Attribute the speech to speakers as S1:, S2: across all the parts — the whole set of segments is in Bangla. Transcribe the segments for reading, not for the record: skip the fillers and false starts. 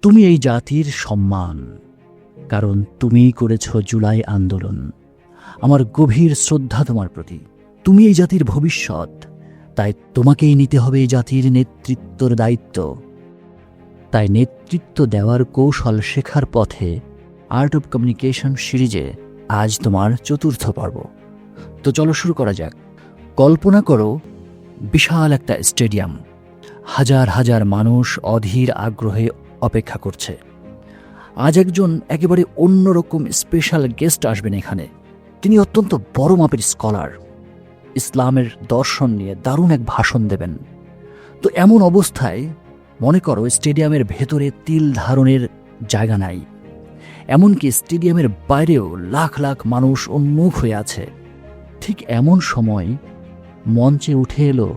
S1: তুমি এই জাতির সম্মান, কারণ তুমিই করেছ জুলাই আন্দোলন। আমার গভীর শ্রদ্ধা তোমার প্রতি। তুমি এই জাতির ভবিষ্যৎ, তাই তোমাকেই নিতে হবে এই জাতির নেতৃত্বর দায়িত্ব। তাই নেতৃত্ব দেওয়ার কৌশল শেখার পথে আর্ট অব কমিউনিকেশন সিরিজে আজ তোমার ৪র্থ পর্ব। তো চলো শুরু করা যাক। কল্পনা করো বিশাল একটা স্টেডিয়াম, হাজার হাজার মানুষ অধীর আগ্রহে অপেক্ষা করছে। আজ একজন একেবারে অন্যরকম স্পেশাল গেস্ট আসবেন এখানে। তিনি অত্যন্ত বড় মাপের স্কলার, ইসলামের দর্শন নিয়ে দারুণ এক ভাষণ দেবেন। তো এমন অবস্থায় মনে করো স্টেডিয়ামের ভেতরে তিল ধারণের জায়গা নাই, এমনকি স্টেডিয়ামের বাইরেও লাখ লাখ মানুষ উন্মুখ হয়ে আছে। ঠিক এমন সময় মঞ্চে উঠে এলো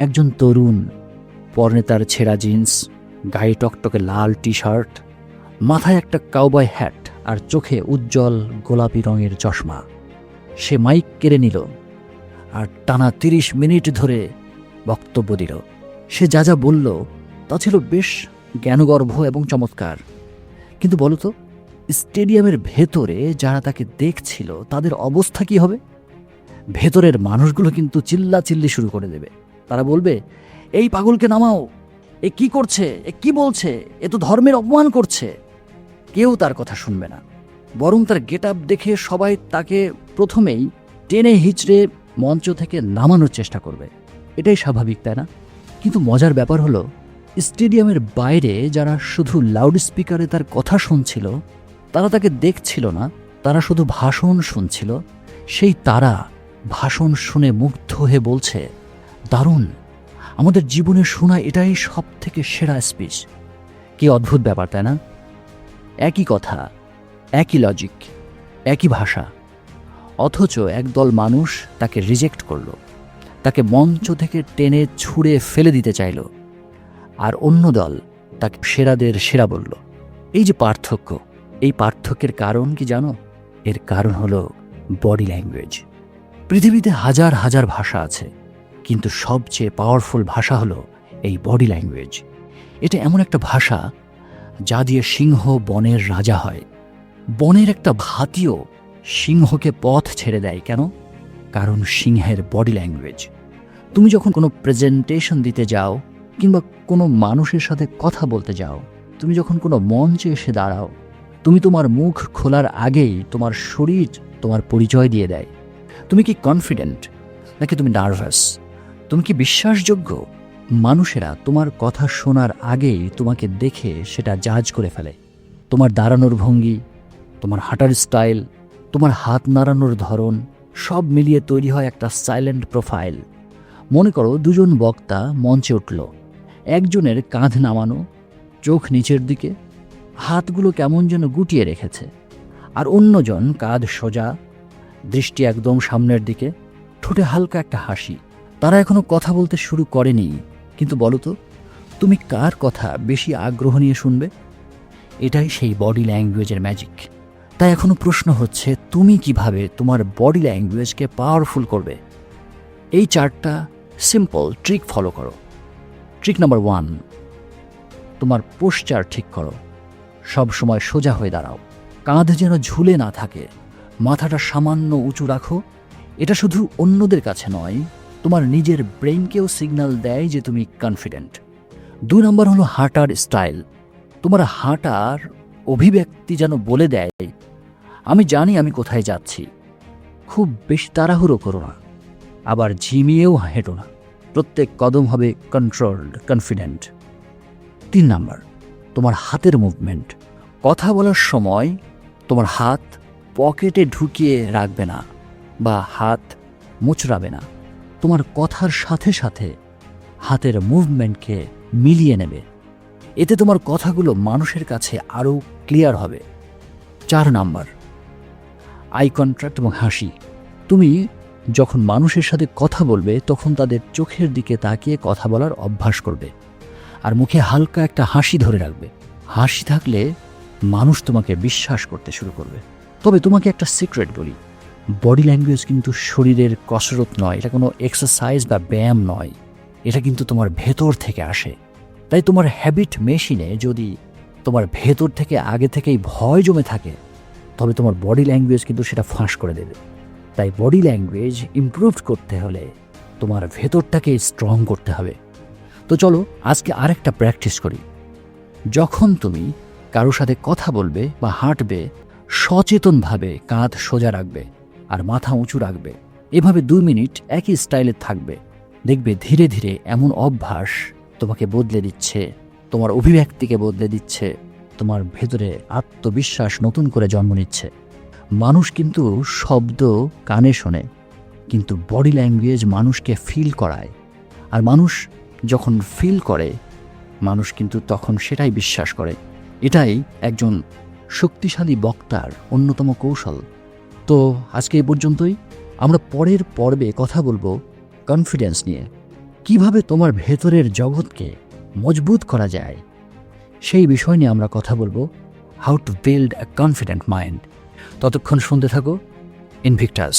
S1: একজন তরুণ, পরনে তার ছেঁড়া জিন্স, গায়ে টকটকে লাল টি শার্ট, মাথায় একটা কাউবয় হ্যাট আর চোখে উজ্জ্বল গোলাপি রঙের চশমা। সে মাইক কেড়ে নিল আর টানা ৩০ মিনিট ধরে বক্তব্য দিল। সে যা যা বলল তা ছিল বেশ জ্ঞানগর্ভ এবং চমৎকার। কিন্তু বলতো, স্টেডিয়ামের ভেতরে যারা তাকে দেখছিল তাদের অবস্থা কি হবে? ভেতরের মানুষগুলো কিন্তু চিল্লাচিল্লি শুরু করে দেবে। তারা বলবে, এই পাগলকে নামাও, এ কি করছে, এ কি বলছে, এ তো ধর্মের অপমান করছে। কেউ তার কথা শুনবে না, বরং তার গেট আপ দেখে সবাই তাকে প্রথমেই টেনে হিচড়ে মঞ্চ থেকে নামানোর চেষ্টা করবে। এটাই স্বাভাবিক, তাই না? কিন্তু মজার ব্যাপার হলো, স্টেডিয়ামের বাইরে যারা শুধু লাউড স্পিকারে তার কথা শুনছিল তারা তাকে দেখছিল না, তারা শুধু ভাষণ শুনছিল। সেই তারা ভাষণ শুনে মুগ্ধ হয়ে বলছে, দারুণ, আমাদের জীবনে শোনা এটাই সব থেকে সেরা স্পিচ। কি অদ্ভুত ব্যাপার, তাই না? একই কথা, একই লজিক, একই ভাষা, অথচ একদল মানুষ তাকে রিজেক্ট করল, তাকে মঞ্চ থেকে টেনে ছুঁড়ে ফেলে দিতে চাইল, আর অন্য দল তাকে সেরাদের সেরা বলল। এই যে পার্থক্য, এই পার্থক্যের কারণ কি জানো? এর কারণ হলো বডি ল্যাঙ্গুয়েজ। পৃথিবীতে হাজার হাজার ভাষা আছে, কিন্তু সবচেয়ে পাওয়ারফুল ভাষা হলো এই বডি ল্যাঙ্গুয়েজ। এটা এমন একটা ভাষা যা দিয়ে সিংহ বনের রাজা হয়। বনের একটা হাতিও সিংহকে পথ ছেড়ে দেয়। কেন? কারণ সিংহের বডি ল্যাঙ্গুয়েজ। তুমি যখন কোনো প্রেজেন্টেশন দিতে যাও কিংবা কোনো মানুষের সাথে কথা বলতে যাও, তুমি যখন কোনো মঞ্চে এসে দাঁড়াও, তুমি তোমার মুখ খোলার আগেই তোমার শরীর তোমার পরিচয় দিয়ে দেয়। তুমি কি কনফিডেন্ট নাকি তুমি নার্ভাস? তুমি কি বিশ্বাসযোগ্য? মানুষেরা তোমার কথা শোনার আগেই তোমাকে দেখে সেটা জাজ করে ফেলে। তোমার দাঁড়ানোর ভঙ্গি, তোমার হাঁটার স্টাইল, তোমার হাত নাড়ানোর ধরন, সব মিলিয়ে তৈরি হয় একটা সাইলেন্ট প্রোফাইল। মনে করো দুজন বক্তা মঞ্চে উঠল, একজনের কাঁধ নামানো, চোখ নিচের দিকে, হাতগুলো কেমন যেন গুটিয়ে রেখেছে, আর অন্যজন কাঁধ সোজা, দৃষ্টি একদম সামনের দিকে, ঠোঁটে হালকা একটা হাসি। তারা এখনো কথা বলতে শুরু করেনি, কিন্তু বলো তো, তুমি কার কথা বেশি আগ্রহ নিয়ে শুনবে? এটাই সেই বডি ল্যাঙ্গুয়েজের ম্যাজিক। তাই এখনো প্রশ্ন হচ্ছে, তুমি কিভাবে তোমার বডি ল্যাঙ্গুয়েজকে পাওয়ারফুল করবে? এই 4টা সিম্পল ট্রিক ফলো করো। ট্রিক নাম্বার 1, তোমার পোশ্চার ঠিক করো। সব সময় সোজা হয়ে দাঁড়াও, কাঁধ যেন ঝুলে না থাকে, মাথাটা সামান্য উঁচু রাখো। এটা শুধু অন্যদের কাছে নয়, তোমার নিজের ব্রেইনকেও সিগন্যাল দেয় যে তুমি কনফিডেন্ট। 2 নম্বর হলো হাঁটার স্টাইল। তোমার হাঁটার অভিব্যক্তি যেন বলে দেয়, আমি জানি আমি কোথায় যাচ্ছি। খুব বেশি তাড়াহুড়ো করো না, আবার ঝিমিয়েও হেঁটো না। প্রত্যেক কদম হবে কন্ট্রোলড, কনফিডেন্ট। 3 নাম্বার, তোমার হাতের মুভমেন্ট। কথা বলার সময় তোমার হাত পকেটে ঢুকিয়ে রাখবে না বা হাত মুচড়াবে না। তোমার কথার সাথে সাথে হাতের মুভমেন্টকে মিলিয়ে নেবে। এতে তোমার কথাগুলো মানুষের কাছে আরও ক্লিয়ার হবে। 4 নাম্বার, আই কন্ট্যাক্ট এবং হাসি। তুমি যখন মানুষের সাথে কথা বলবে তখন তাদের চোখের দিকে তাকিয়ে কথা বলার অভ্যাস করবে, আর মুখে হালকা একটা হাসি ধরে রাখবে। হাসি থাকলে মানুষ তোমাকে বিশ্বাস করতে শুরু করবে। তবে তোমাকে একটা সিক্রেট বলি, বডি ল্যাঙ্গুয়েজ কিন্তু শরীরের কসরত নয়, এটা কোনো এক্সারসাইজ বা ব্যায়াম নয়, এটা কিন্তু তোমার ভেতর থেকে আসে। তাই তোমার হ্যাবিট মেশিনে যদি তোমার ভেতর থেকে আগে থেকেই ভয় জমে থাকে, তবে তোমার বডি ল্যাঙ্গুয়েজ কিন্তু সেটা ফাঁস করে দেবে। তাই বডি ল্যাঙ্গুয়েজ ইমপ্রুভ করতে হলে তোমার ভেতরটাকে স্ট্রং করতে হবে। তো চলো আজকে আরেকটা প্র্যাকটিস করি। যখন তুমি কারোর সাথে কথা বলবে বা হাঁটবে, সচেতনভাবে কাঁধ সোজা রাখবে আর মাথা উঁচু রাখবে। এভাবে 2 মিনিট একই স্টাইলে থাকবে। দেখবে ধীরে ধীরে এমন অভ্যাস তোমাকে বদলে দিচ্ছে, তোমার অভিব্যক্তিকে বদলে দিচ্ছে, তোমার ভেতরে আত্মবিশ্বাস নতুন করে জন্ম নিচ্ছে। মানুষ কিন্তু শব্দ কানে শোনে, কিন্তু বডি ল্যাঙ্গুয়েজ মানুষকে ফিল করায়। আর মানুষ যখন ফিল করে, মানুষ কিন্তু তখন সেটাই বিশ্বাস করে। এটাই একজন শক্তিশালী বক্তার অন্যতম কৌশল। তো আজকে এই পর্যন্তই। আমরা পরের পর্বে কথা বলবো কনফিডেন্স নিয়ে, কিভাবে তোমার ভেতরের জগৎকে মজবুত করা যায় সেই বিষয় নিয়ে আমরা কথা বলবো, how to build a confident mind. ততক্ষণ শুনতে থাকো ইনভিক্টাস।